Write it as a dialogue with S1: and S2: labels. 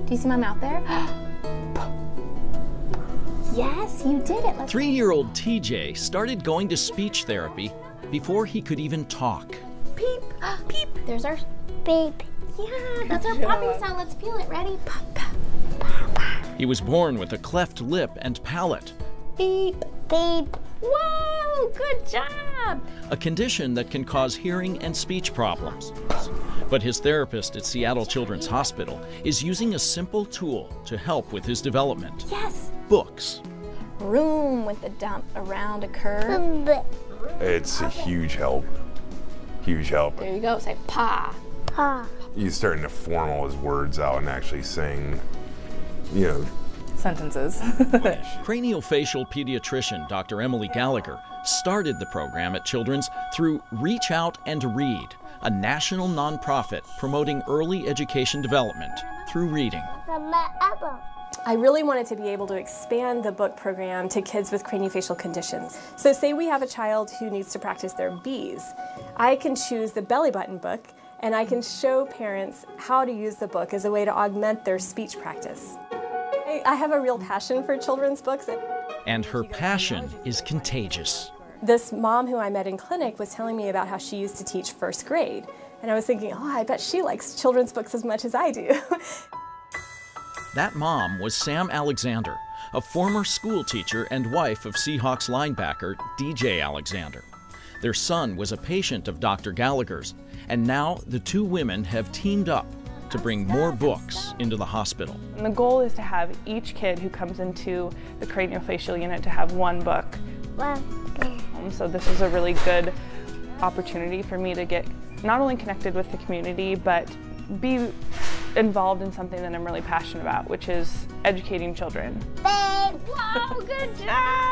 S1: Do you see my mouth there? Yes, you did it.
S2: 3-year-old TJ started going to speech therapy before he could even talk.
S1: Peep, peep. There's our beep. Yeah, that's our popping sound. Let's feel it. Ready? Pop, pop, pop, pop.
S2: He was born with a cleft lip and palate.
S1: Beep, beep. Whoa, good job.
S2: A condition that can cause hearing and speech problems. But his therapist at Seattle Children's Hospital is using a simple tool to help with his development.
S1: Yes.
S2: Books.
S1: Room with a dump around a curve.
S3: It's a huge help. Huge help.
S1: There you go. Say pa. Pa.
S3: He's starting to form all his words out and actually saying, you know,
S4: sentences.
S2: Craniofacial pediatrician Dr. Emily Gallagher started the program at Children's through Reach Out and Read, a national nonprofit promoting early education development through reading.
S5: I really wanted to be able to expand the book program to kids with craniofacial conditions. So say we have a child who needs to practice their B's. I can choose the belly button book and I can show parents how to use the book as a way to augment their speech practice. I have a real passion for children's books.
S2: And her passion is contagious.
S5: This mom who I met in clinic was telling me about how she used to teach first grade. And I was thinking, oh, I bet she likes children's books as much as I do.
S2: That mom was Sam Alexander, a former school teacher and wife of Seahawks linebacker DJ Alexander. Their son was a patient of Dr. Gallagher's, and now the two women have teamed up to bring more books into the hospital.
S4: And the goal is to have each kid who comes into the craniofacial unit to have one book. So this is a really good opportunity for me to get not only connected with the community, but be involved in something that I'm really passionate about, which is educating children.
S1: Whoa, good job!